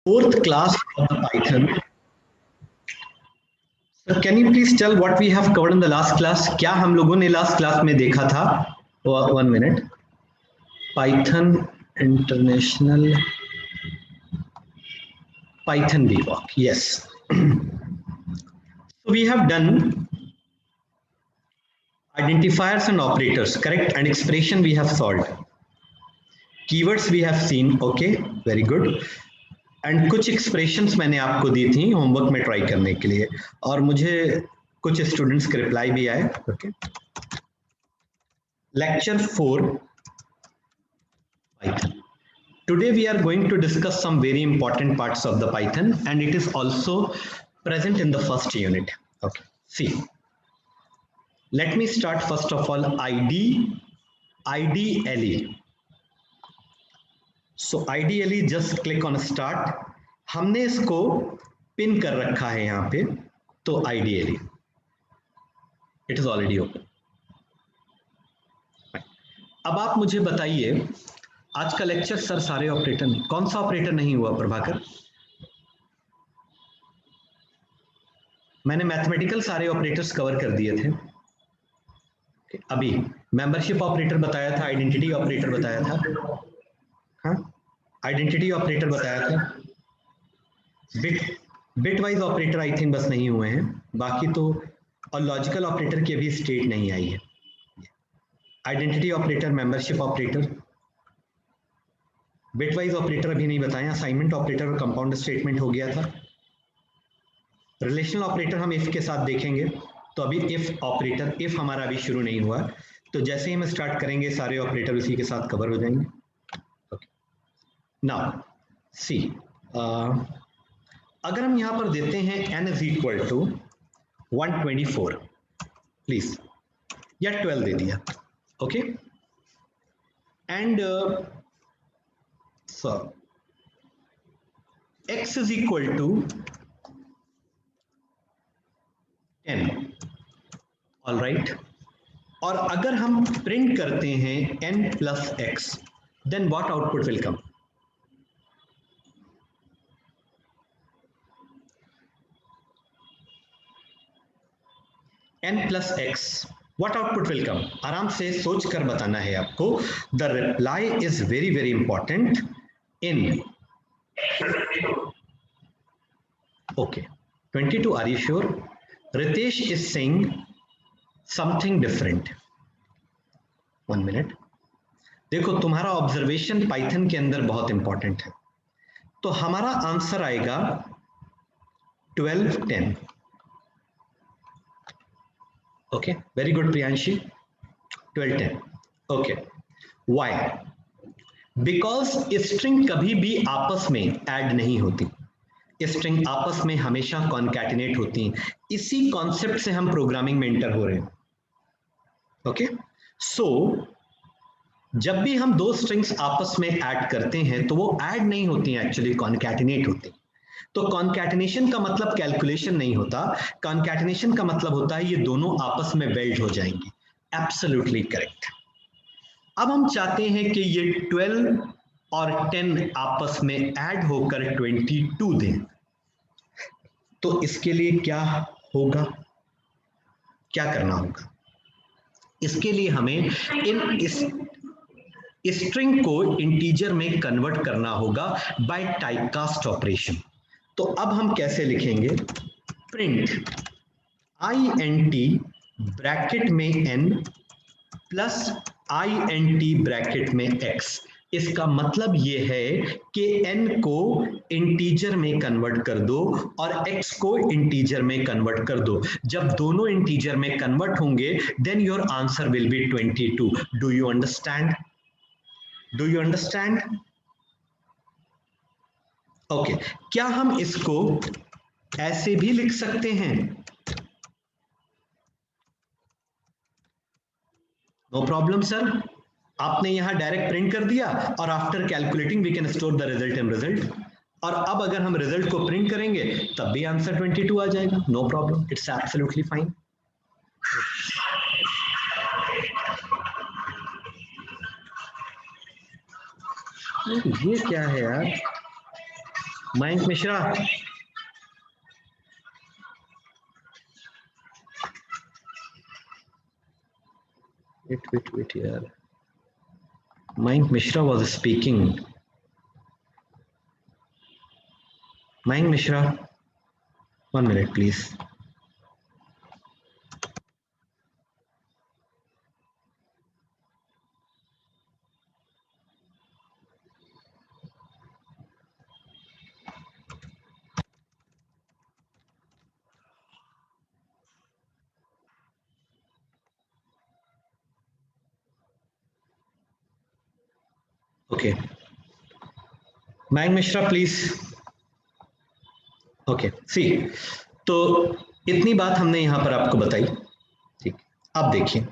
Fourth class of the Python. So can you please tell what we have covered in the last class? क्या हम लोगों ने last class में देखा था? 1 minute. Python International Python VWalk. Yes. So we have done identifiers and operators, correct? And expression we have solved. Keywords we have seen. Okay, very good. And कुछ expressions मैंने आपको दी थी होमवर्क में try करने के लिए और मुझे कुछ स्टूडेंट्स के रिप्लाई भी आए. Okay, lecture 4 Python. Today we are going to discuss some very important parts of the Python and it is also present in the first unit. Okay, see, let me start first of all IDLE. So ideally just click on start. हमने इसको pin कर रखा है यहाँ पे, तो ideally it is already open. अब आप मुझे बताइए आज का लेक्चर सर सारे ऑपरेटर नहीं, कौन सा ऑपरेटर नहीं हुआ प्रभाकर? मैंने मैथमेटिकल सारे ऑपरेटर्स कवर कर दिए थे. अभी मेंबरशिप ऑपरेटर बताया था, आइडेंटिटी ऑपरेटर बताया था, हाँ आइडेंटिटी ऑपरेटर बताया था, bit wise operator I think बस नहीं हुए हैं, बाकी तो, और लॉजिकल ऑपरेटर की अभी स्टेट नहीं आई है. Identity operator, membership operator, bit wise operator अभी नहीं बताया, असाइनमेंट ऑपरेटर और कंपाउंड स्टेटमेंट हो गया था. रिलेशनल ऑपरेटर हम इफ के साथ देखेंगे, तो अभी इफ ऑपरेटर, इफ हमारा अभी शुरू नहीं हुआ, तो जैसे ही हम स्टार्ट करेंगे सारे ऑपरेटर उसी के साथ कवर हो जाएंगे. ओके, नाउ सी, अगर हम यहां पर देते हैं n is equal to 124 please, या 12 दे दिया. Okay, and so x is equal to 10. All right, और अगर हम प्रिंट करते हैं n plus x, then what output will come? n plus x, what output will come? आराम से सोच कर बताना है आपको. The reply is very very important in. Okay, 22. Are you sure? Ritesh is saying something different. 1 minute. देखो तुम्हारा observation Python के अंदर बहुत इंपॉर्टेंट है, तो हमारा आंसर आएगा 12 10. Okay, very good Priyanshi, 12 10. Okay, why? Because string कभी भी आपस में ऐड नहीं होती, स्ट्रिंग आपस में हमेशा कॉन्कैटिनेट होती हैं. इसी कॉन्सेप्ट से हम प्रोग्रामिंग में एंटर हो रहे हैं. ओके, सो जब भी हम दो स्ट्रिंग्स आपस में ऐड करते हैं तो वो ऐड नहीं होती हैं, एक्चुअली कॉन्कैटिनेट होती हैं. तो कॉन्कैटिनेशन का मतलब कैलकुलेशन नहीं होता, कॉन्कैटिनेशन का मतलब होता है ये दोनों आपस में वेल्ड हो जाएंगी. Absolutely correct. अब हम चाहते हैं कि ये 12 और 10 आपस में ऐड होकर 22 दें, तो इसके लिए क्या होगा, क्या करना होगा? इसके लिए हमें इस स्ट्रिंग को इंटीजर में कन्वर्ट करना होगा बाय टाइपकास्ट ऑपरेशन. तो अब हम कैसे लिखेंगे? प्रिंट int ब्रैकेट में n प्लस int ब्रैकेट में x. इसका मतलब ये है कि n को इंटीजर में कन्वर्ट कर दो और x को इंटीजर में कन्वर्ट कर दो. जब दोनों इंटीजर में कन्वर्ट होंगे then your answer will be 22. Do you understand? Do you understand? Okay, क्या हम इसको ऐसे भी लिख सकते हैं? नो प्रॉब्लम सर, आपने यहां डायरेक्ट प्रिंट कर दिया और after calculating we can store the result in result. और अब अगर हम रिजल्ट को प्रिंट करेंगे तब भी आंसर 22 आ जाएगा. No problem, it's absolutely fine. ये क्या है यार? मयंक मिश्रा, wait यार, Mayank Mishra was speaking. Mayank Mishra, 1 minute please. Okay, Mayank Mishra please. Okay, see, तो इतनी बात हमने यहां पर आपको बताई, ठीक। अब देखिए,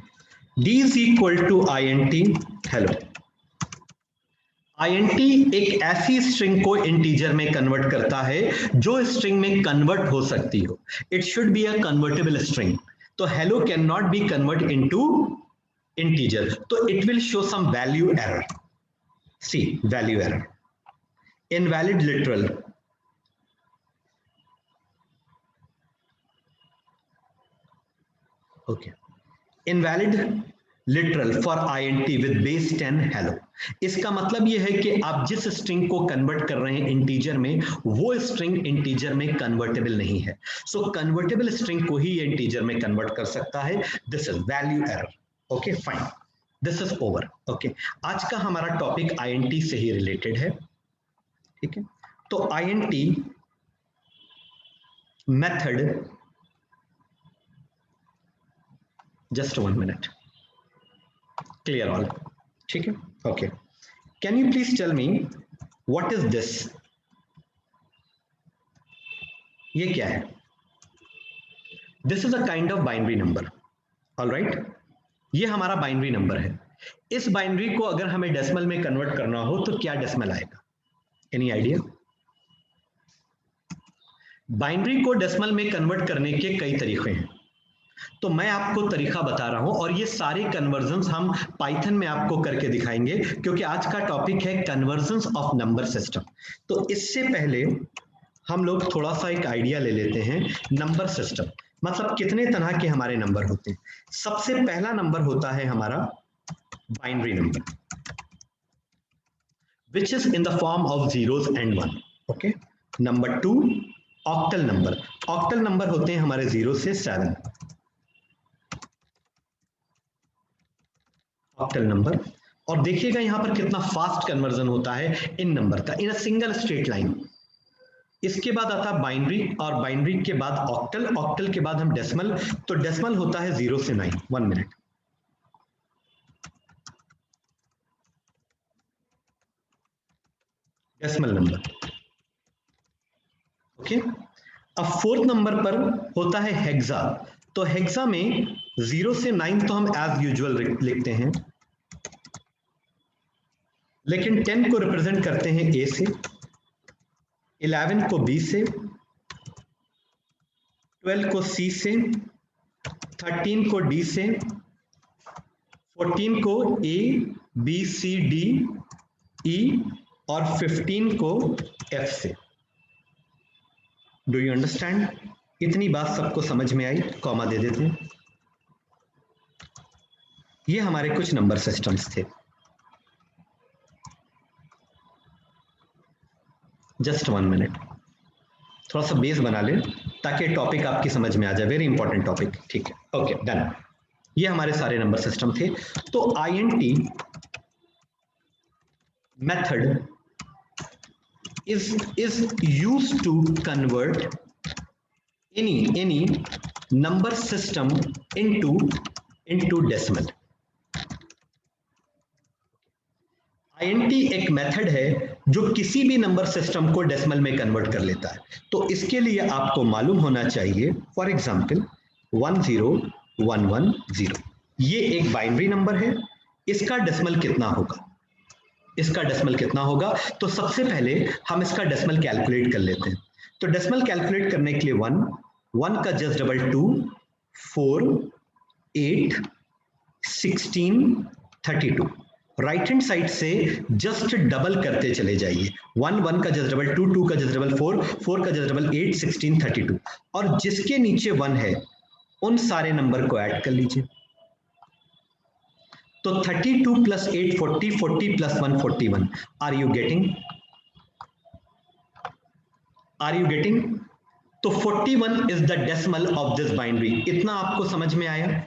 d is equal to int hello। int एक ऐसी स्ट्रिंग को इंटीजर में कन्वर्ट करता है जो स्ट्रिंग में कन्वर्ट हो सकती हो। It should be a convertible string. तो hello can not be convert into integer, तो it will show some value error. See value error, invalid literal, okay, invalid literal for int with base 10 hello. इसका मतलब यह है कि आप जिस string को कन्वर्ट कर रहे हैं इंटीजर में, वो स्ट्रिंग इंटीजर में कन्वर्टेबल नहीं है। सो कन्वर्टेबल स्ट्रिंग को ही ये इंटीजर में कन्वर्ट कर सकता है। This is value error. Okay fine, this is over. Okay, आज का हमारा टॉपिक int से ही रिलेटेड है, ठीक है। तो int method, just 1 minute, clear all, ठीक है। Okay, can you please tell me what is this? ये क्या है? This is a kind of binary number, alright. ये हमारा बाइनरी नंबर है। इस बाइनरी को अगर हमें डेसिमल में कन्वर्ट करना हो तो क्या डेसिमल आएगा? Any idea? बाइनरी को डेसिमल में कन्वर्ट करने के कई तरीके हैं, तो मैं आपको तरीका बता रहा हूं, और ये सारे कन्वर्जन्स हम पाइथन में आपको करके दिखाएंगे, क्योंकि आज का टॉपिक है कन्वर्जन्स ऑफ नंबर सिस्टम। तो इससे पहले हम लोग थोड़ा सा एक आइडिया ले लेते हैं। नंबर सिस्टम मतलब कितने तरह के हमारे नंबर होते हैं। सबसे पहला नंबर होता है हमारा binary number, which is in the form of zeros and 1। Okay, number 2 octal number. Octal number होते हैं हमारे 0 से 7, ऑक्टल नंबर। और देखिएगा यहां पर कितना फास्ट कन्वर्जन होता है इन नंबर का, इन अ सिंगल स्ट्रेट लाइन। इसके बाद आता है बाइनरी, और बाइनरी के बाद ऑक्टल, ऑक्टल के बाद हम डेसिमल। तो डेसिमल होता है 0 से 9। 1 मिनट, डेसिमल नंबर, ओके। अब फोर्थ नंबर पर होता है हेक्सा। तो हेक्सा में 0 से 9 तो हम एज यूजुअल लिखते हैं, लेकिन 10 को रिप्रेजेंट करते हैं ए से, 11 को बी से, 12 को सी से, 13 को डी से, 14 को A B C D E, और 15 को एफ से। Do you understand? इतनी बात सबको समझ में आई? कॉमा दे देते हैं। ये हमारे कुछ नंबर सिस्टम्स थे। जस्ट 1 मिनट, थोड़ा सा बेस बना ले ताकि टॉपिक आपकी समझ में आ जाए। वेरी इंपॉर्टेंट टॉपिक, ठीक है। ओके डन, ये हमारे सारे नंबर सिस्टम थे। तो int method is used to convert any number system into decimal। int एक मेथड है जो किसी भी नंबर सिस्टम को डेसिमल में कन्वर्ट कर लेता है। तो इसके लिए आपको मालूम होना चाहिए, फॉर एग्जांपल 10110, ये एक बाइनरी नंबर है, इसका डेसिमल कितना होगा? इसका डेसिमल कितना होगा? तो सबसे पहले हम इसका डेसिमल कैलकुलेट कर लेते हैं। तो डेसिमल कैलकुलेट करने के लिए 1 का just double 2, 4, 8, 16, 32। Right hand side से जस्ट डबल करते चले जाइए, 1 1 का जस्ट डबल 2 2 का जस्ट डबल 4 4 का जस्ट डबल 8 16 32, और जिसके नीचे 1 है उन सारे नंबर को ऐड कर लीजिए। तो 32 plus 8 40, 40 plus 1 41। Are you getting? Are you getting? तो 41 is the decimal of this binary. इतना आपको समझ में आया?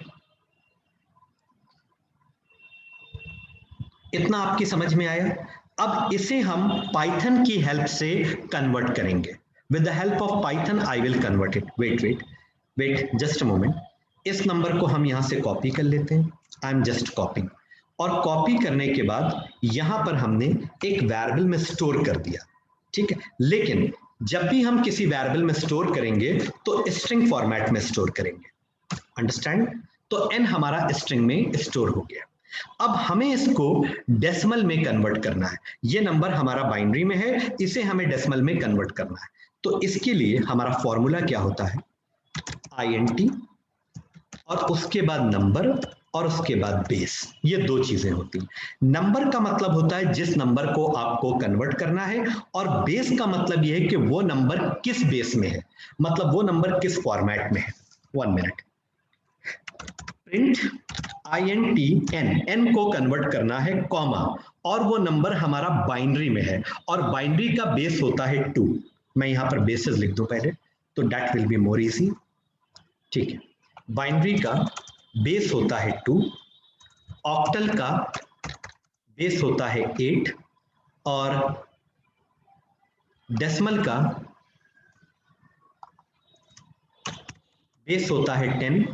इतना आपकी समझ में आया? अब इसे हम पाइथन की हेल्प से कन्वर्ट करेंगे। With the help of Python I will convert it. Wait just a moment. इस नंबर को हम यहां से कॉपी कर लेते हैं। आई एम जस्ट कॉपिंग, और कॉपी करने के बाद यहां पर हमने एक वेरिएबल में स्टोर कर दिया, ठीक है। लेकिन जब भी हम किसी वेरिएबल में स्टोर करेंगे तो स्ट्रिंग फॉर्मेट में स्टोर करेंगे, अंडरस्टैंड? तो n हमारा स्ट्रिंग में स्टोर हो गया। अब हमें इसको डेसिमल में कन्वर्ट करना है। ये नंबर हमारा बाइनरी में है, इसे हमें डेसिमल में कन्वर्ट करना है। तो इसके लिए हमारा फॉर्मूला क्या होता है? INT और उसके बाद नंबर और उसके बाद बेस। ये दो चीजें होती हैं। नंबर का मतलब होता है जिस नंबर को आपको कन्वर्ट करना है, और बेस का मतलब ये है कि वो नंबर किस बेस में है, मतलब वो नंबर किस फॉर्मेट में है। 1 मिनट। प्रिंट INT n को कन्वर्ट करना है कॉमा, और वो नंबर हमारा बाइनरी में है, और बाइनरी का बेस होता है 2। मैं यहां पर बेसिस लिख दूं पहले, तो that will be more easy, ठीक है। बाइनरी का बेस होता है 2, ऑक्टल का बेस होता है 8, और डेसिमल का बेस होता है 10।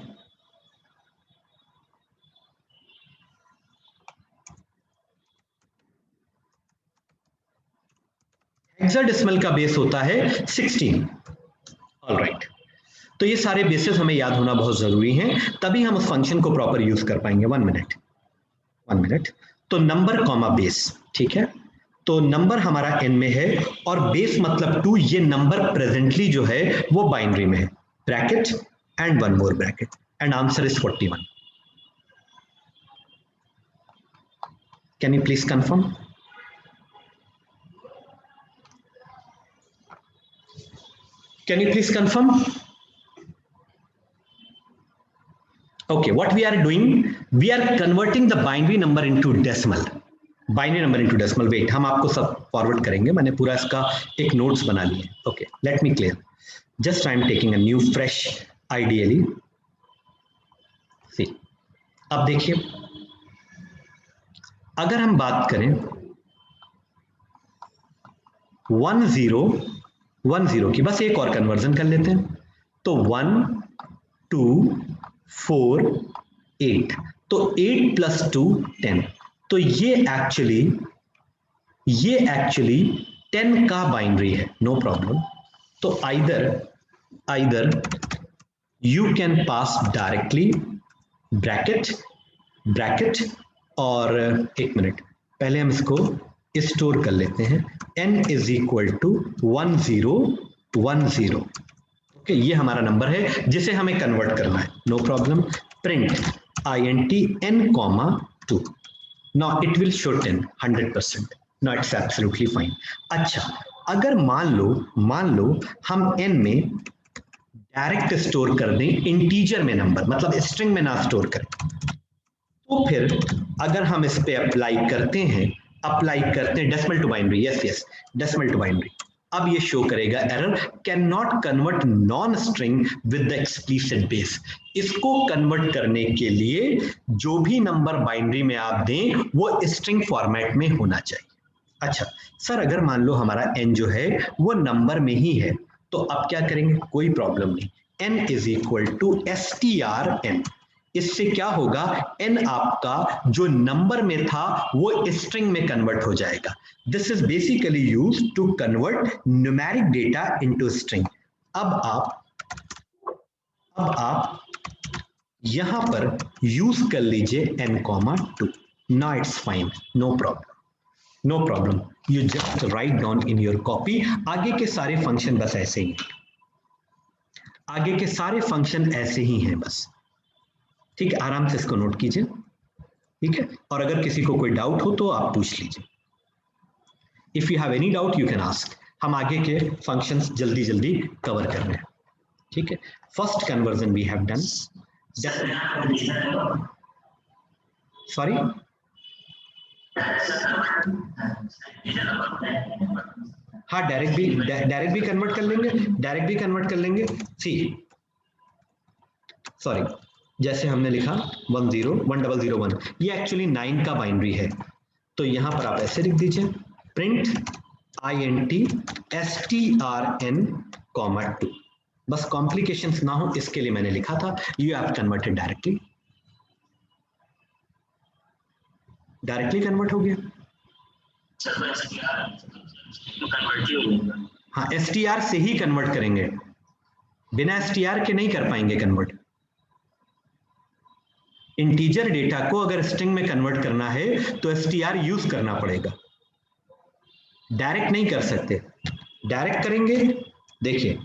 हेक्साडेसिमल का बेस होता है 16। ऑलराइट, तो ये सारे बेसिस हमें याद होना बहुत जरूरी है, तभी हम उस फंक्शन को प्रॉपर यूज कर पाएंगे। 1 मिनट। तो नंबर कॉमा बेस, ठीक है। तो नंबर हमारा n में है, और बेस मतलब 2। ये नंबर प्रेजेंटली जो है वो बाइनरी में है, bracket and 1 more bracket, and answer is 41। Can you please confirm? Can you please confirm? Okay, what we are doing, we are converting the binary number into decimal. Binary number into decimal. Wait, हम आपको सब forward करेंगे, मैंने पूरा इसका एक notes बना लिए। Okay, let me clear. Just I am taking a new fresh ideally. See, अब देखिए, अगर हम बात करें 10 की, बस एक और कन्वर्जन कर लेते हैं। तो 1 2 4 8, तो 8 प्लस 2 10। तो ये एक्चुअली 10 का बाइनरी है, नो प्रॉब्लम। तो either you can pass directly bracket, और एक मिनट पहले हम इसको स्टोर कर लेते हैं। n is equal to 1010। Okay, ये हमारा नंबर है जिसे हमें कन्वर्ट करना है, no problem. Print INT n comma 2। Now it will show 10 100%। Now it's absolutely fine. अच्छा, अगर मान लो हम n में डायरेक्ट स्टोर कर दें इंटीजर में नंबर, मतलब स्ट्रिंग में ना स्टोर करें, तो फिर अगर हम इस पे अप्लाई करते हैं decimal to binary, yes decimal to binary, अब ये शो करेगा error, can not convert non string with the explicit base. इसको कन्वर्ट करने के लिए जो भी नंबर बाइनरी में आप दें वो स्ट्रिंग फॉर्मेट में होना चाहिए। अच्छा सर, अगर मान लो हमारा n जो है वो नंबर में ही है, तो अब क्या करेंगे? कोई प्रॉब्लम नहीं, n is equal to strn। इससे क्या होगा, n आपका जो नंबर में था वो स्ट्रिंग में कन्वर्ट हो जाएगा। This is basically used to convert numeric data into string. अब आप यहां पर यूज कर लीजिए n,2। Now it's fine, no problem. You just write down in your copy. आगे के सारे फंक्शन बस ऐसे ही हैं, आगे के सारे फंक्शन ऐसे ही हैं बस, ठीक है। आराम से इसको नोट कीजिए। ठीक है, और अगर किसी को कोई डाउट हो तो आप पूछ लीजिए। If you have any doubt you can ask. हम आगे के फंक्शंस जल्दी जल्दी कवर कर रहे हैं। ठीक है, first conversion we have done. Sorry, हाँ डायरेक्ट भी कन्वर्ट कर लेंगे, डायरेक्ट भी कन्वर्ट कर लेंगे। सी सॉरी, जैसे हमने लिखा 101001, ये एक्चुअली 9 का बाइनरी है, तो यहां पर आप ऐसे लिख दीजिए प्रिंट int strn, 2। बस कॉम्प्लिकेशंस ना हो इसके लिए मैंने लिखा था। You have converted directly convert हो गया। हाँ, str से ही कन्वर्ट करेंगे, बिना str के नहीं कर पाएंगे कन्वर्ट। इंटीजर डेटा को अगर स्ट्रिंग में कन्वर्ट करना है तो str यूज करना पड़ेगा, डायरेक्ट नहीं कर सकते। डायरेक्ट करेंगे, देखिए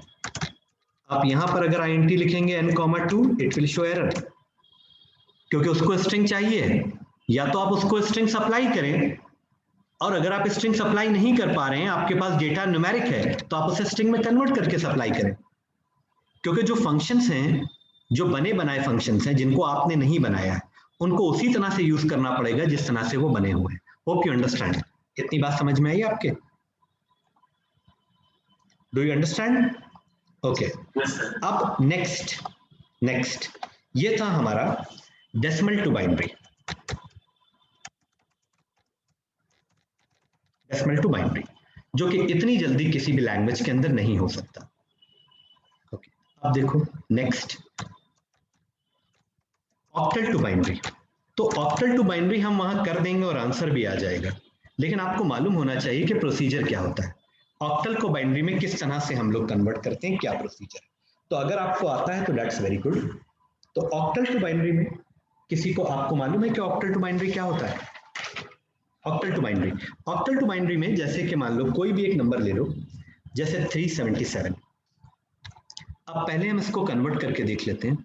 आप यहां पर अगर int लिखेंगे n,2 it will show error, क्योंकि उसको स्ट्रिंग चाहिए। या तो आप उसको स्ट्रिंग सप्लाई करें, और अगर आप स्ट्रिंग सप्लाई नहीं कर पा रहे हैं, आपके पास डेटा न्यूमेरिक है, तो आप उसे स्ट्रिंग में कन्वर्ट करके सप्लाई करें। क्योंकि जो फंक्शंस हैं, जो बने बनाए फंक्शंस हैं, जिनको आपने नहीं बनाया है, उनको उसी तरह से यूज करना पड़ेगा जिस तरह से वो बने हुए हैं। Hope you understand. इतनी बात समझ में आई आपके? Do you understand? ओके, अब नेक्स्ट ये था हमारा decimal to binary. Decimal to binary जो कि इतनी जल्दी किसी भी लैंग्वेज के अंदर नहीं हो सकता। ओके, अब देखो नेक्स्ट ऑक्टल टू बाइनरी। तो ऑक्टल टू बाइनरी हम वहां कर देंगे और आंसर भी आ जाएगा, लेकिन आपको मालूम होना चाहिए कि प्रोसीजर क्या होता है, ऑक्टल को बाइनरी में किस तरह से हम लोग कन्वर्ट करते हैं, क्या प्रोसीजर। तो अगर आपको आता है तो दैट्स वेरी गुड। तो ऑक्टल टू बाइनरी में किसी को आपको मालूम है कि ऑक्टल टू बाइनरी क्या होता है? ऑक्टल टू बाइनरी में जैसे कि मान लो कोई भी एक नंबर ले लो, जैसे 377। अब पहले हम इसको कन्वर्ट करके देख लेते हैं।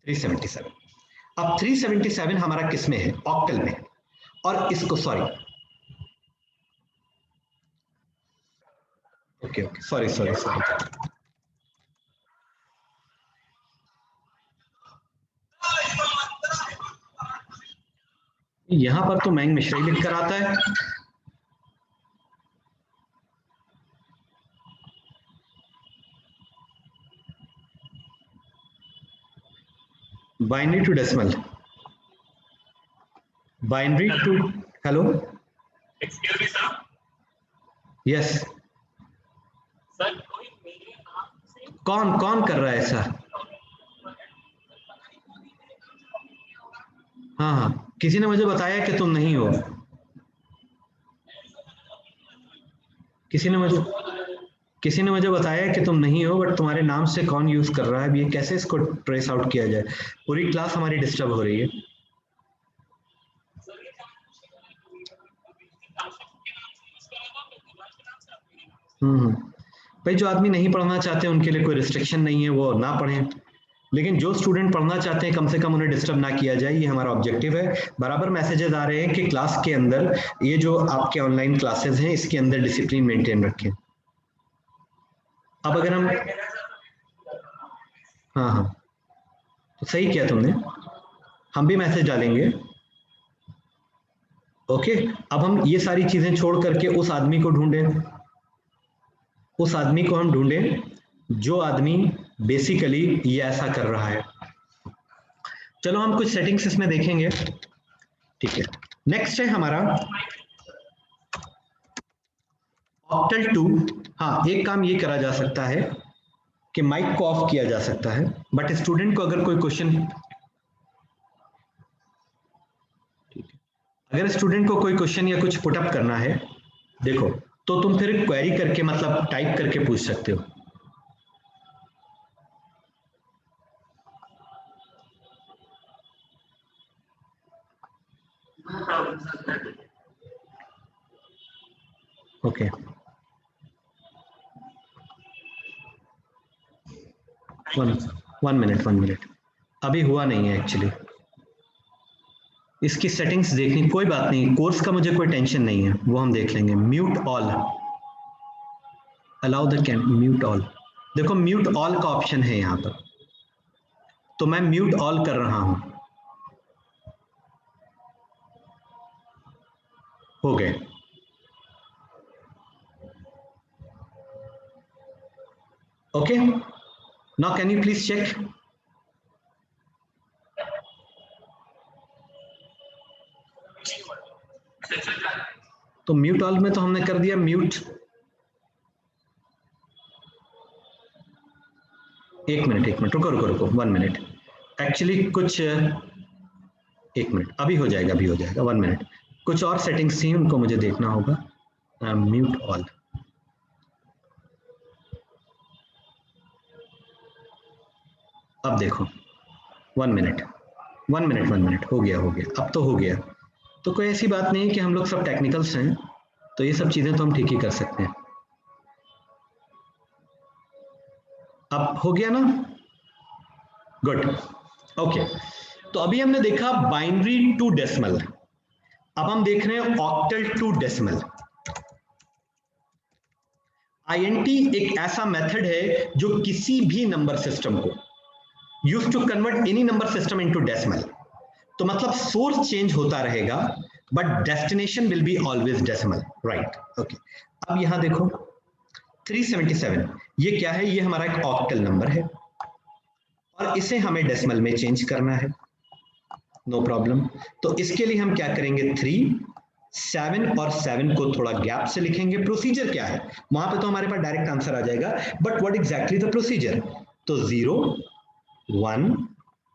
377। अब 377 हमारा किस में है? ऑक्टल में। और इसको सॉरी, ओके सॉरी, यहां पर तो मैंग मिश्रा लिख कर आता है। Binary to decimal, binary to, hello excuse me sir. Yes, sir कोई मेरे नाम से कौन कौन कर रहा है ऐसा? हाँ हाँ, किसी ने मुझे बताया कि तुम नहीं हो। किसी ने मुझे बताया कि तुम नहीं हो, बट तुम्हारे नाम से कौन यूज कर रहा है, अब ये कैसे इसको ट्रेस आउट किया जाए? पूरी क्लास हमारी डिस्टर्ब हो रही है। भाई जो आदमी नहीं पढ़ना चाहते उनके लिए कोई रिस्ट्रिक्शन नहीं है, वो ना पढ़ें, लेकिन जो स्टूडेंट पढ़ना चाहते हैं कम से कम उन्हें डिस्टर्ब ना किया जाए, ये हमारा ऑब्जेक्टिव है। बराबर मैसेजेस आ रहे हैं कि क्लास के अंदर, ये जो आपके ऑनलाइन क्लासेस हैं इसके अंदर डिसिप्लिन मेंटेन रखें। अब अगर हम, हाँ हाँ, तो सही किया तुमने, हम भी मैसेज डालेंगे। ओके, अब हम ये सारी चीजें छोड़ करके उस आदमी को ढूंढें, उस आदमी को हम ढूंढें जो आदमी बेसिकली ये ऐसा कर रहा है। चलो हम कुछ सेटिंग्स इसमें देखेंगे। ठीक है, नेक्स्ट है हमारा ऑक्टल टू। हाँ, एक काम ये करा जा सकता है कि माइक को ऑफ किया जा सकता है, बट स्टूडेंट को अगर कोई क्वेश्चन, अगर स्टूडेंट को कोई क्वेश्चन या कुछ पुटअप करना है, देखो, तो तुम फिर क्वेरी करके मतलब टाइप करके पूछ सकते हो। Okay, one minute. अभी हुआ नहीं है एक्चुअली, इसकी सेटिंग्स देखनी, कोई बात नहीं, कोर्स का मुझे कोई टेंशन नहीं है, वो हम देख लेंगे। Mute all, allow the can mute all, देखो म्यूट ऑल का ऑप्शन है यहाँ पर, तो मैं म्यूट ऑल कर रहा हूं, हो गए। Okay, now can you please check. तो म्यूट ऑल में तो हमने कर दिया म्यूट। एक मिनट, रुको रुको रुको, 1 मिनट, एक्चुअली कुछ, एक मिनट, अभी हो जाएगा, अभी हो जाएगा, 1 मिनट, कुछ और सेटिंग्स थी उनको मुझे देखना होगा। म्यूट ऑल, अब देखो, 1 मिनट, 1 मिनट, हो गया, अब तो हो गया। तो कोई ऐसी बात नहीं है कि हम लोग सब टेक्निकल्स हैं, तो ये सब चीजें तो हम ठीक ही कर सकते हैं। अब हो गया ना, गुड, ओके। तो अभी हमने देखा बाइनरी टू डेसिमल, अब हम देख रहे हैं ऑक्टल टू डेसिमल। आईएनटी एक ऐसा मेथड है जो किसी भी नंबर सिस्टम को use to convert any number system into decimal. तो मतलब सोर्स चेंज होता रहेगा but destination will be always decimal, right, okay. अब यहां देखो 377, ये क्या है, ये हमारा एक ऑक्टल नंबर है और इसे हमें डेसिमल में चेंज करना है, नो प्रॉब्लम। तो इसके लिए हम क्या करेंगे, 3 7 और 7 को थोड़ा गैप से लिखेंगे। प्रोसीजर क्या है, वहां पे तो हमारे पास डायरेक्ट आंसर आ जाएगा, but what exactly the procedure, तो 0 1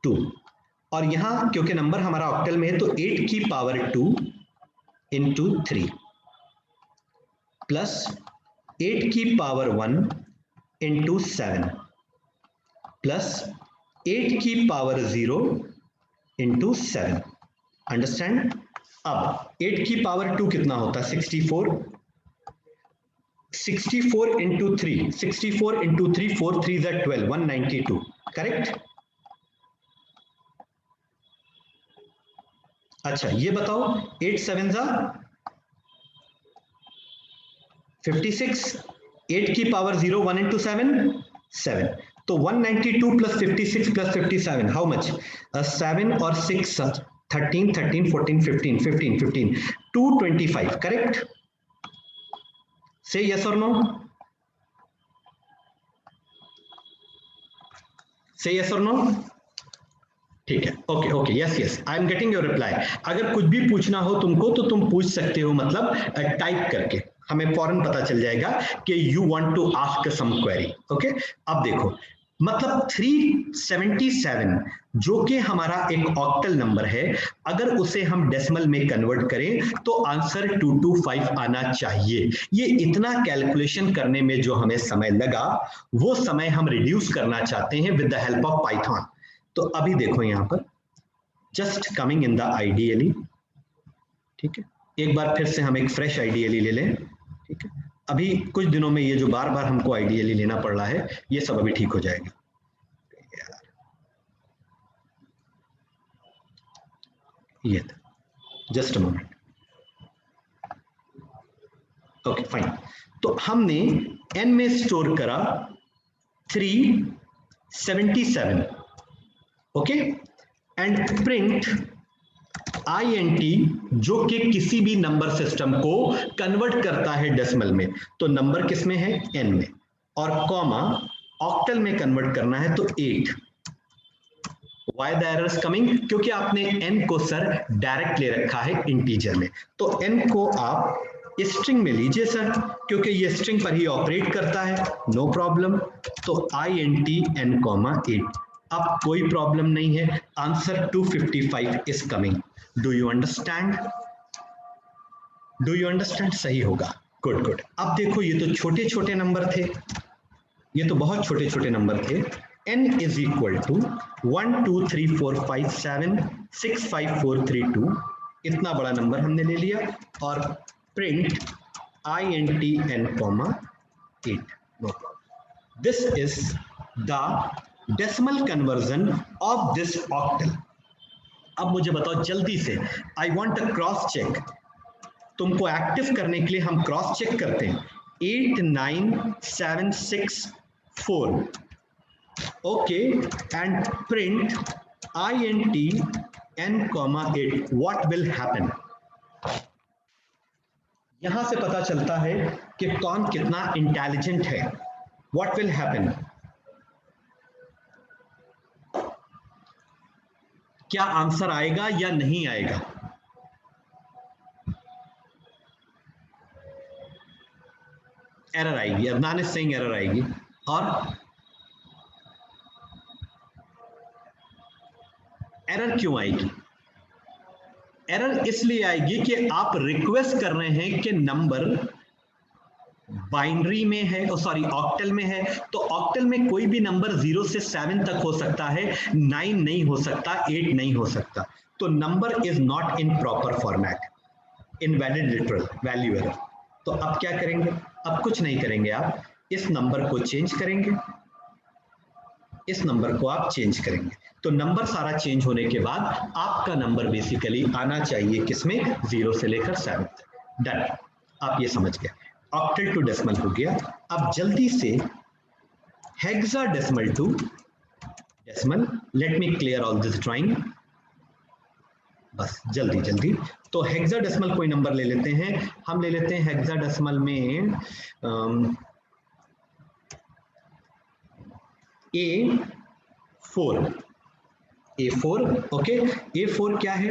2, और यहां क्योंकि नंबर हमारा ऑक्टल में है तो 8 की पावर 2 इंटू 3 प्लस 8 की पावर 1 इंटू 7 प्लस 8 की पावर 0 इंटू 7, अंडरस्टैंड। अब 8 की पावर 2 कितना होता है, 64, 64 इंटू 3, 64 इंटू 3, 4 3 is 12, 192, करेक्ट। अच्छा ये बताओ, 8 7 जा 56, 8 की पावर 0 1 इंटू 7 7, तो 192 प्लस 56 प्लस 57 हाउ मच, 7 और 6 13 13 14 15 15 15 225, करेक्ट। से यस और नो, से यस और नो, ठीक है, okay okay, yes yes, I am getting your reply. अगर कुछ भी पूछना हो तुमको तो तुम पूछ सकते हो, मतलब टाइप करके हमें फौरन पता चल जाएगा कि you want to ask some query, okay. अब देखो, मतलब 377 जो कि हमारा एक ऑक्टल नंबर है, अगर उसे हम डेसिमल में कन्वर्ट करें तो आंसर 225 आना चाहिए। ये इतना कैलकुलेशन करने में जो हमें समय लगा, वो समय हम रिड्यूस करना चाहते हैं with the help of Python. तो अभी देखो यहां पर just coming in the ideally, ठीक है, एक बार फिर से हम एक फ्रेश आइडियली ले लें, ठीक है। अभी कुछ दिनों में ये जो बार बार हमको आइडियली लेना पड़ रहा है, ये सब अभी ठीक हो जाएगा। ये just a moment, okay fine. तो हमने n में स्टोर करा 377, ओके, एंड प्रिंट int जो कि किसी भी नंबर सिस्टम को कन्वर्ट करता है डेसिमल में, तो नंबर किस में है, n में, और कॉमा ऑक्टल में कन्वर्ट करना है तो 8। Why the error is coming, क्योंकि आपने n को सर डायरेक्ट ले रखा है इंटीजर में, तो n को आप स्ट्रिंग में लीजिए सर, क्योंकि ये स्ट्रिंग पर ही ऑपरेट करता है, नो प्रॉब्लम। तो int n, 8, अब कोई प्रॉब्लम नहीं है, answer 255 is coming. Do you understand, do you understand, सही होगा, गुड गुड। अब देखो ये तो छोटे छोटे नंबर थे, ये तो बहुत छोटे छोटे नंबर थे। n is equal to 1 2 3 4 5 7 6 5 4 3 2, इतना बड़ा नंबर हमने ले लिया, और print int n, 8, no problem. This is the decimal conversion of this octal. अब मुझे बताओ जल्दी से, I want a cross check. तुमको एक्टिव करने के लिए हम क्रॉस चेक करते हैं। 8 9 7 6 4, okay, and print int n, 8, what will happen. यहां से पता चलता है कि कौन कितना इंटेलिजेंट है। व्हाट विल हैपन, क्या आंसर आएगा या नहीं आएगा? एरर आएगी। अदनान इज सेइंग एरर आएगी। और एरर क्यों आएगी? एरर इसलिए आएगी कि आप रिक्वेस्ट कर रहे हैं कि नंबर बाइनरी में है, सॉरी ऑक्टल में है, तो ऑक्टल में कोई भी नंबर 0 से 7 तक हो सकता है, 9 नहीं हो सकता, 8 नहीं हो सकता। तो number is not in proper format, invalid literal value error. तो अब क्या करेंगे? अब कुछ नहीं करेंगे, आप इस नंबर को चेंज करेंगे, इस नंबर को आप चेंज करेंगे। तो नंबर सारा चेंज होने के बाद आपका नंबर बेसिकली आना चाहिए किसमें? 0 से लेकर 7 तक। डन, आप ये समझ गए, ऑक्टल टू डेसिमल हो गया। अब जल्दी से hexadecimal to decimal. Let me clear all this drawing, बस जल्दी जल्दी। तो हेक्साडेसिमल कोई नंबर ले लेते हैं, हम ले लेते हैं हेक्साडेसिमल में A4। A4, okay. A4 क्या है,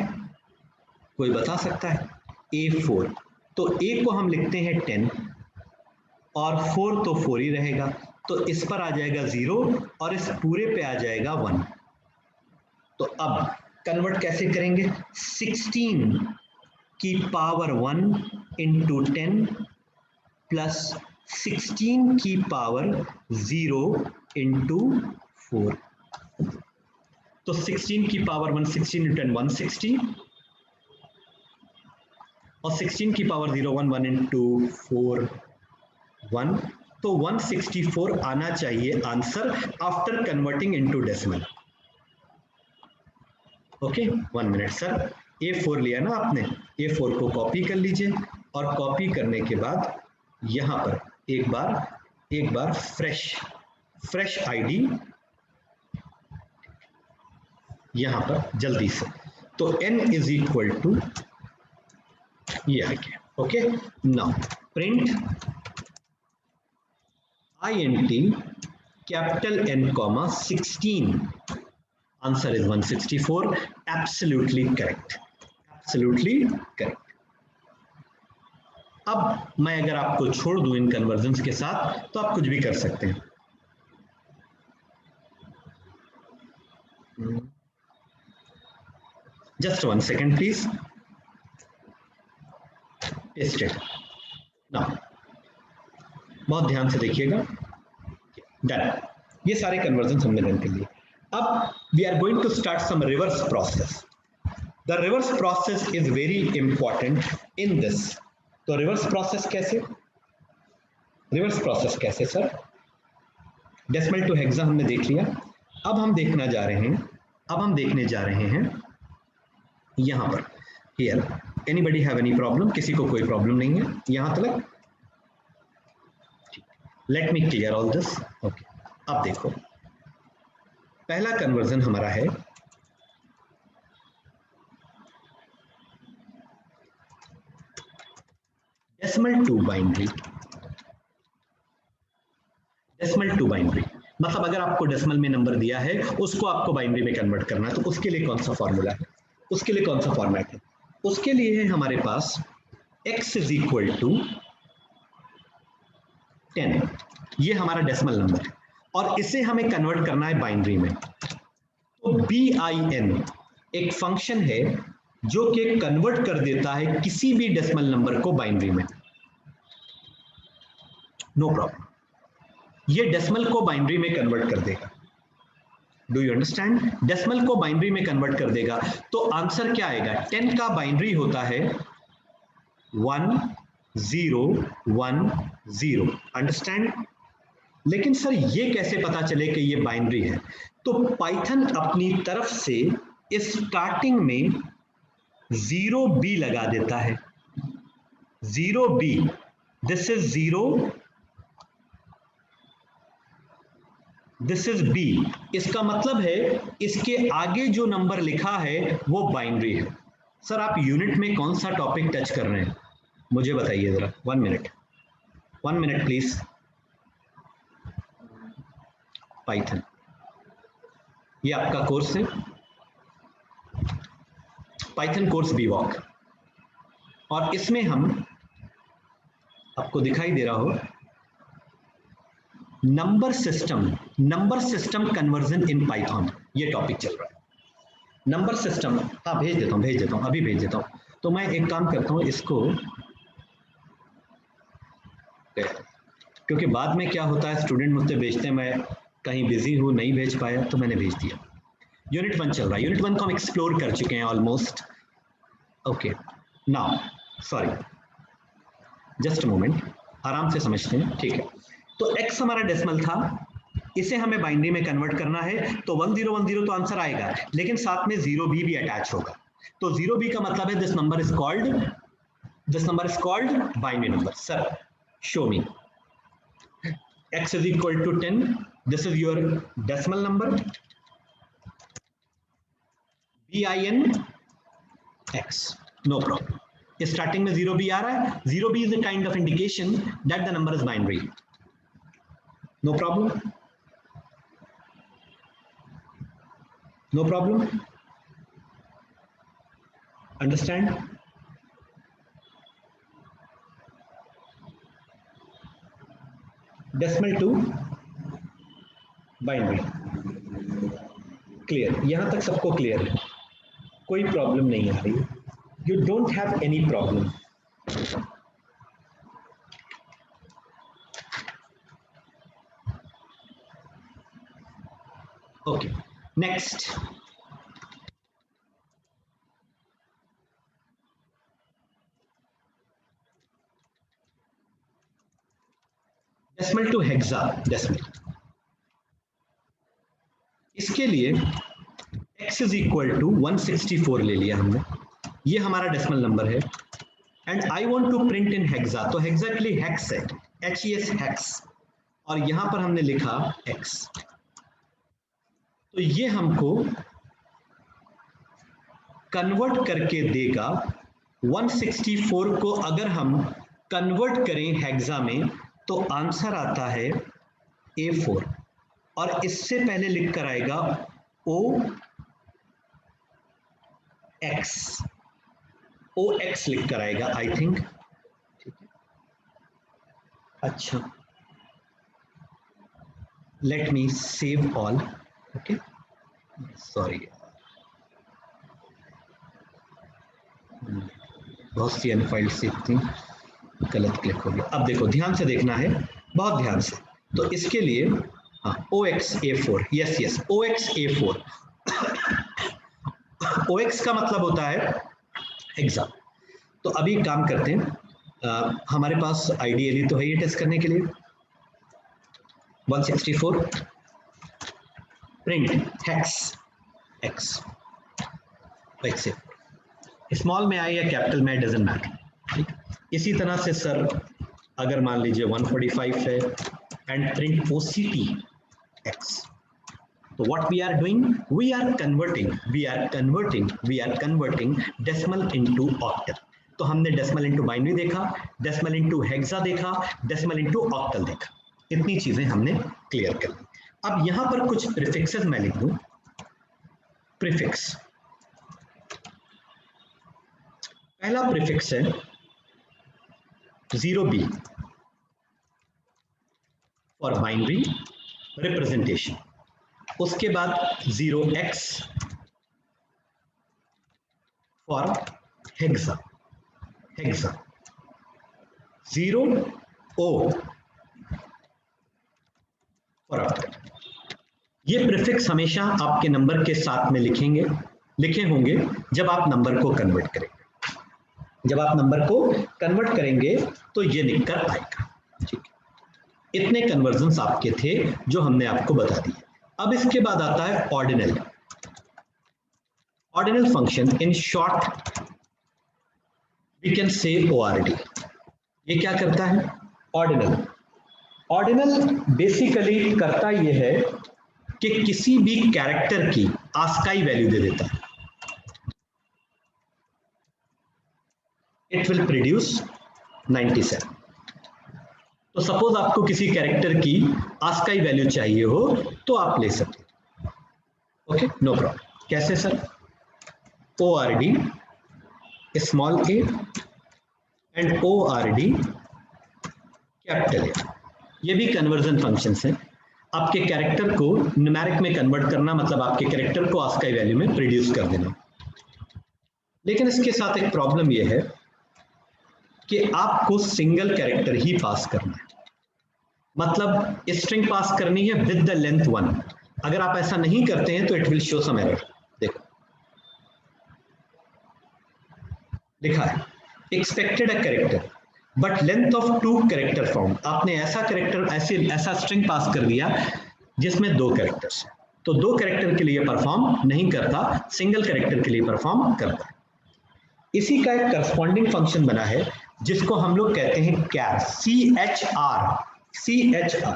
कोई बता सकता है? A4, तो A को हम लिखते हैं 10 और 4 तो 4 ही रहेगा, तो इस पर आ जाएगा 0 और इस पूरे पे आ जाएगा 1। तो अब कन्वर्ट कैसे करेंगे? 16 की पावर 1 इंटू 10 प्लस 16 की पावर 0 इंटू 4। तो 16 की पावर 1, 16 इंटू 10 160, और 16 की पावर 0 1 1 इंटू 4 1, तो 164 आना चाहिए answer after converting into decimal. Okay, 1 minute sir. A4 लिया ना आपने, A4 को कॉपी कर लीजिए और कॉपी करने के बाद यहां पर एक बार फ्रेश आईडी यहां पर जल्दी से। तो n इज इक्वल टू ये आ गया। Okay, now print int capital N, 16. Answer is 164. Absolutely correct. Absolutely correct. अब मैं अगर आपको छोड़ दूं इन कन्वर्जन्स के साथ तो आप कुछ भी कर सकते हैं। Just 1 second please. Paste it. Now, बहुत ध्यान से देखिएगा। डन, ये सारे कन्वर्जन हमने डन कर लिए। अब we are going to start some reverse process. The reverse process is very important in this. तो रिवर्स प्रोसेस कैसे? रिवर्स प्रोसेस कैसे सर? डेसिमल टू हेक्सा हमने देख लिया। अब हम देखने जा रहे हैं यहां पर। Here anybody have any problem? किसी को कोई प्रॉब्लम नहीं है यहां तक? Let me clear all this. Okay, अब देखो, पहला कन्वर्जन हमारा है decimal to binary. Decimal to binary मतलब अगर आपको डेसिमल में नंबर दिया है उसको आपको बाइनरी में कन्वर्ट करना है, तो उसके लिए कौन सा फॉर्मूला है, उसके लिए कौन सा फॉर्मेट है? उसके लिए है हमारे पास x इज इक्वल टू 10। ये हमारा डेसिमल नंबर है और इसे हमें कन्वर्ट करना है बाइनरी में। तो bin एक फंक्शन है जो कि कन्वर्ट कर देता है किसी भी डेसिमल नंबर को बाइनरी में। नो प्रॉब्लम, ये डेसिमल को बाइनरी में कन्वर्ट कर देगा। Do you understand? डेसिमल को बाइनरी में कन्वर्ट कर देगा। तो आंसर क्या आएगा? 10 का बाइनरी होता है 1 0 1 0। अंडरस्टैंड? लेकिन सर ये कैसे पता चले कि ये बाइनरी है? तो पाइथन अपनी तरफ से स्टार्टिंग में 0B लगा देता है। 0B, this is 0, this is B। इसका मतलब है इसके आगे जो नंबर लिखा है वो बाइनरी है। सर आप यूनिट में कौन सा टॉपिक टच कर रहे हैं मुझे बताइए जरा। 1 मिनट प्लीज। पाइथन, ये आपका कोर्स है, पाइथन कोर्स बीवॉक, और इसमें हम, आपको दिखाई दे रहा हो, number system conversion in Python, ये टॉपिक चल रहा है। नंबर सिस्टम, हाँ भेज देता हूँ, अभी भेज देता हूँ। तो मैं एक काम करता हूँ, इसको, क्योंकि बाद में क्या होता है, स्टूडेंट मुझसे भेजते हैं, मैं कहीं बिजी हूँ नहीं भेज पाया, तो मैंने भेज दिया। यूनिट 1 चल रहा है, यूनिट 1 को हम एक्सप्लोर कर चुके हैं almost. Okay, now sorry, just moment, आराम से समझते हैं, ठीक है। तो x हमारा डेसिमल था, इसे हमें बाइनरी में कन्वर्ट करना है, तो 1010 तो आंसर आएगा, लेकिन साथ में 0b भी अटैच होगा। तो 0b का मतलब है this number is called binary number. Sir show me, x is equal to 10, this is your decimal number, bin x, no problem. Starting में 0b आ रहा है, 0b is a kind of indication that the number is binary, no problem, no problem, understand? Decimal to binary, clear? यहां तक सबको clear है, कोई problem नहीं आ रही है, you don't have any problem. Okay, next. Decimal to hexadecimal, इसके लिए x इज इक्वल टू 164 ले लिया हमने, ये हमारा डेसिमल नंबर है, and I want to print in hexa, तो हेक्सा के लिए हेक्स है, HEX हेक्स, और यहां पर हमने लिखा x। तो ये हमको कन्वर्ट करके देगा 164 को, अगर हम कन्वर्ट करें हेक्सा में तो आंसर आता है A4, और इससे पहले लिख कर आएगा OX लिख कर आएगा आई थिंक, ठीक है। अच्छा, let me save all, okay, sorry, बहुत सी अन्य फाइल सेव थी, गलत क्लिक हो गया। अब देखो, ध्यान से देखना है, बहुत ध्यान से। तो इसके लिए हाँ, OXA4, यस OXA4 OX का मतलब होता है हेक्सा। तो अभी काम करते हैं, हमारे पास आइडियली तो है ये टेस्ट करने के लिए 164 प्रिंट हेक्स x, स्मॉल में आए या कैपिटल में, डजंट मैटर, ठीक। इसी तरह से सर अगर मान लीजिए 145 है एंड प्रिंट OCT x, तो what we are doing, we are converting decimal into octal. तो हमने डेसिमल इनटू बाइनरी देखा, डेसिमल इनटू हेक्सा देखा, डेसिमल इनटू ऑक्टल देखा, इतनी चीजें हमने क्लियर कर ली। अब यहां पर कुछ प्रीफिक्सेस मैं लिख दूं। प्रीफिक्स, पहला प्रीफिक्स है 0B फॉर बाइनरी रिप्रेजेंटेशन, उसके बाद 0X for hexa, 0O for octal. ये प्रीफिक्स हमेशा आपके नंबर के साथ में लिखे होंगे जब आप नंबर को कन्वर्ट करेंगे। जब आप नंबर को कन्वर्ट करेंगे तो ये लिखकर आएगा, ठीक है। इतने कन्वर्जन्स आपके थे जो हमने आपको बता दिए। अब इसके बाद आता है ordinal. Ordinal function in short we can say ORD। ये क्या करता है? ऑर्डिनल। ऑर्डिनल बेसिकली करता यह है कि किसी भी कैरेक्टर की आस्काई वैल्यू दे देता है। It will produce 97। तो सपोज आपको किसी कैरेक्टर की आस्काई वैल्यू चाहिए हो तो आप ले सकते हो। Okay, no problem. कैसे sir? ORD small a and ORD capital A। ये भी कन्वर्जन फंक्शंस हैं। आपके कैरेक्टर को न्यूमेरिक में कन्वर्ट करना मतलब आपके कैरेक्टर को आस्काई वैल्यू में प्रोड्यूस कर देना। लेकिन इसके साथ एक प्रॉब्लम यह है कि आपको सिंगल कैरेक्टर ही पास करना है, मतलब स्ट्रिंग पास करनी है विद द लेंथ 1। अगर आप ऐसा नहीं करते हैं तो it will show some error. देखो लिखा है expected a character but length of 2 character found. आपने ऐसा कैरेक्टर ऐसा स्ट्रिंग पास कर दिया जिसमें 2 कैरेक्टर्स हैं, तो 2 कैरेक्टर के लिए परफॉर्म नहीं करता, सिंगल कैरेक्टर के लिए परफॉर्म करता है। इसी का एक करस्पॉन्डिंग फंक्शन बना है जिसको हम लोग कहते हैं कैर, CHR।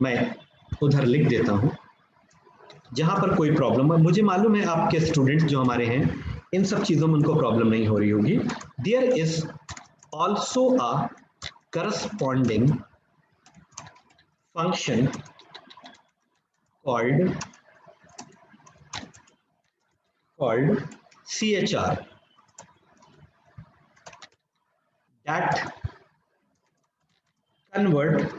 मैं उधर लिख देता हूं जहां पर कोई प्रॉब्लम है। मुझे मालूम है आपके स्टूडेंट्स जो हमारे हैं इन सब चीजों में उनको प्रॉब्लम नहीं हो रही होगी। There is also a corresponding function called CHR that convert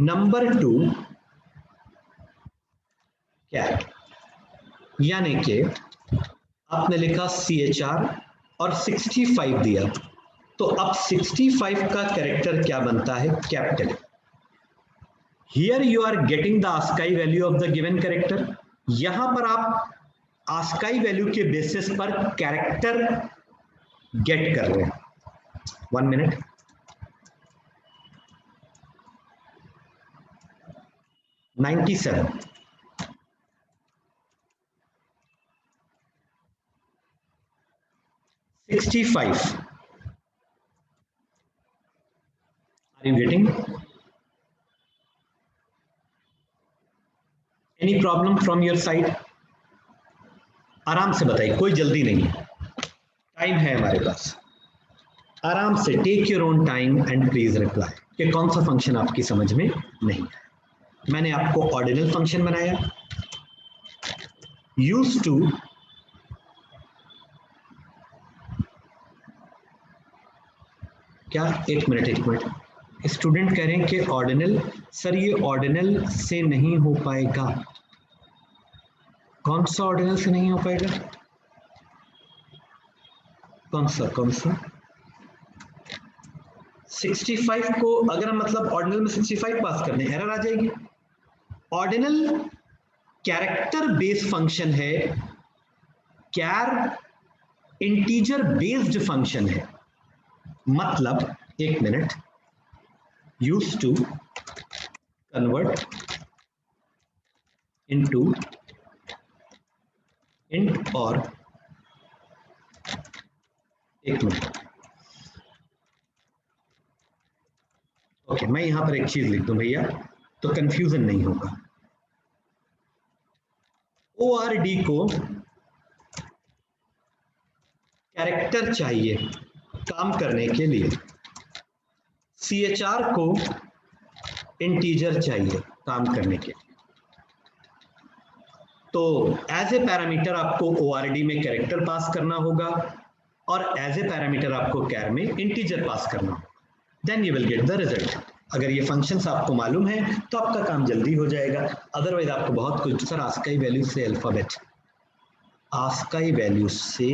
number to char। यानी कि आपने लिखा CHR और 65 दिया, तो अब 65 का कैरेक्टर क्या बनता है? Capital. Here you are getting the ASCII value of the given character. यहां पर आप आस्काई वैल्यू के बेसिस पर कैरेक्टर गेट कर रहे हैं। 1 minute. $97 65 are you getting? Any problem from your side? आराम से बताइए, कोई जल्दी नहीं है, टाइम है हमारे पास। आराम से take your own time and please reply कि कौन सा फंक्शन आपकी समझ में नहीं है। मैंने आपको ऑर्डिनल फंक्शन बनाया, यूज टू क्या, एक मिनट, स्टूडेंट कह रहे हैं कि ऑर्डिनल, सर ये ऑर्डिनल से नहीं हो पाएगा। कौन सा ऑर्डिनल से नहीं हो पाएगा? कौन सा 65 को अगर हम मतलब ऑर्डिनल में 65 पास कर दें एरर आ जाएगी। ऑर्डिनल कैरेक्टर बेस्ड फंक्शन है, कैर इंटीजर बेस्ड फंक्शन है। मतलब एक मिनट, use to convert into int और एक मिनट, ओके मैं यहां पर एक चीज लिख दूं भैया तो कंफ्यूजन नहीं होगा। ORD को कैरेक्टर चाहिए काम करने के लिए, CHR को इंटीजर चाहिए काम करने के लिए। तो एज ए पैरामीटर आपको ORD में कैरेक्टर पास करना होगा और एज ए पैरामीटर आपको कैर में इंटीजर पास करना होगा, then you will get the result. अगर ये फंक्शंस आपको मालूम है तो आपका काम जल्दी हो जाएगा, अदरवाइज आपको बहुत कुछ, सर आस्काई वैल्यू से अल्फाबेट, आस्काई वैल्यू से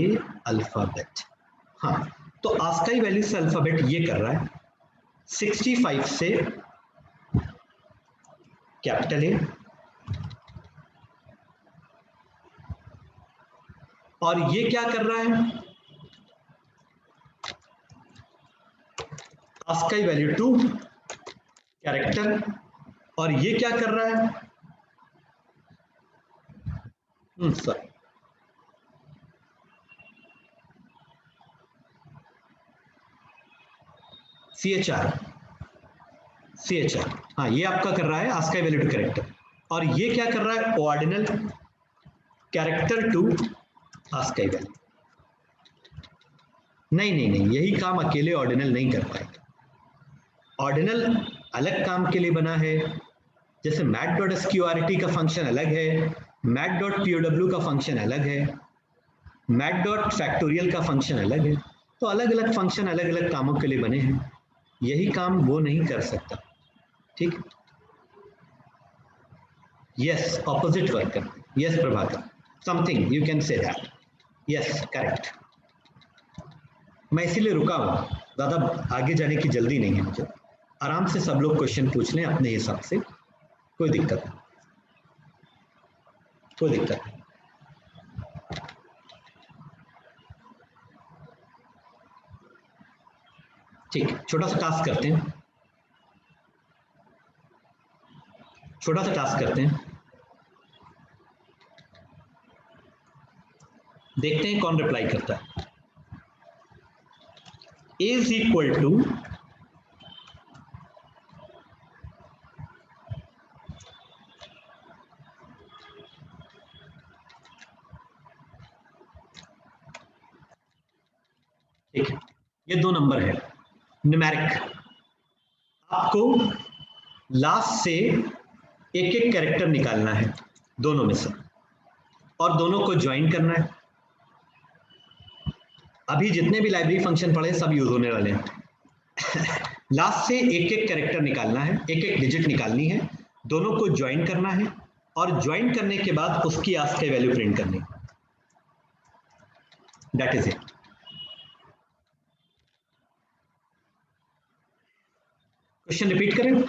अल्फाबेट, हाँ तो आस्काई वैल्यू से अल्फाबेट ये कर रहा है 65 से कैपिटल ए और ये क्या कर रहा है आस्काई वैल्यू टू कैरेक्टर, और ये क्या कर रहा है? सर CHR, हाँ ये आपका कर रहा है आस्क वैल्यू टू कैरेक्टर, और ये क्या कर रहा है? Ordinal character to ASCII value. नहीं, यही काम अकेले ऑर्डिनल नहीं कर पाएगा। ऑर्डिनल अलग काम के लिए बना है, जैसे mat.sqrt का फंक्शन अलग है, mat.pow का फंक्शन अलग है, mat.factorial का फंक्शन अलग है, तो अलग अलग फंक्शन अलग अलग कामों के लिए बने हैं, यही काम वो नहीं कर सकता। ठीक, yes, opposite worker, yes Prabhakar, something you can say that, yes correct. मैं इसीलिए रुका हूं, ज्यादा आगे जाने की जल्दी नहीं है मुझे, आराम से सब लोग क्वेश्चन पूछ लें अपने हिसाब से, कोई दिक्कत नहीं, कोई दिक्कत नहीं। ठीक, छोटा सा टास्क करते हैं, छोटा सा टास्क करते हैं, देखते हैं कौन रिप्लाई करता है। A is equal to ठीक है, ये दो नंबर है न्यूमेरिक, आपको लास्ट से एक एक कैरेक्टर निकालना है दोनों में से, और दोनों को ज्वाइन करना है। अभी जितने भी लाइब्रेरी फंक्शन पढ़े सब यूज होने वाले हैं। लास्ट से एक एक कैरेक्टर निकालना है, एक एक डिजिट निकालनी है, दोनों को ज्वाइन करना है, और ज्वाइन करने के बाद उसकी आस्क वैल्यू प्रिंट करनी, that is it. Question repeat करें?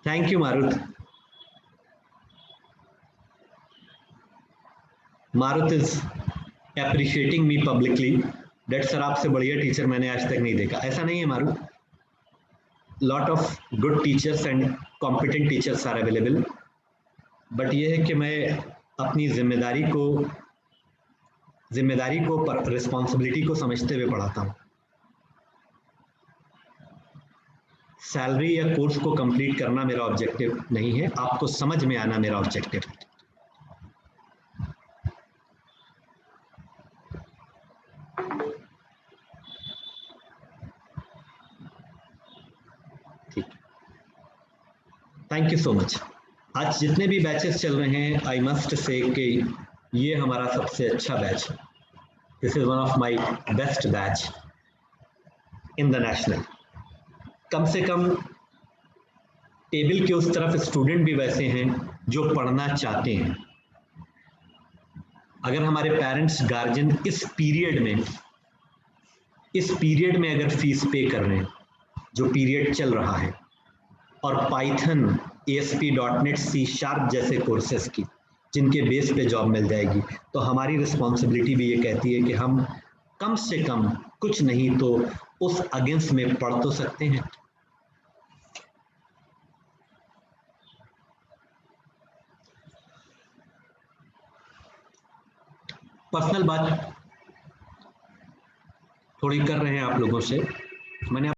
Thank you Marut. Marut is appreciating me publicly that sir आपसे बढ़िया टीचर मैंने आज तक नहीं देखा। ऐसा नहीं है Marut, lot of good teachers and competent teachers are available, but ये है कि मैं अपनी जिम्मेदारी को रिस्पॉन्सिबिलिटी को समझते हुए पढ़ाता हूँ। सैलरी या कोर्स को कंप्लीट करना मेरा ऑब्जेक्टिव नहीं है, आपको समझ में आना मेरा ऑब्जेक्टिव है। ठीक, थैंक यू सो मच। आज जितने भी बैचेस चल रहे हैं, आई मस्ट से कि ये हमारा सबसे अच्छा बैच है। This is one of my best batch in the national. कम से कम टेबल के उस तरफ स्टूडेंट भी वैसे हैं जो पढ़ना चाहते हैं। अगर हमारे पेरेंट्स गार्जियन इस पीरियड में अगर फीस पे कर रहे हैं, जो पीरियड चल रहा है, और पाइथन, ASP.NET, C# जैसे कोर्सेस की जिनके बेस पे जॉब मिल जाएगी, तो हमारी रिस्पॉन्सिबिलिटी भी ये कहती है कि हम कम से कम कुछ नहीं तो उस अगेंस्ट में पढ़ तो सकते हैं। पर्सनल बात थोड़ी कर रहे हैं आप लोगों से, मैंने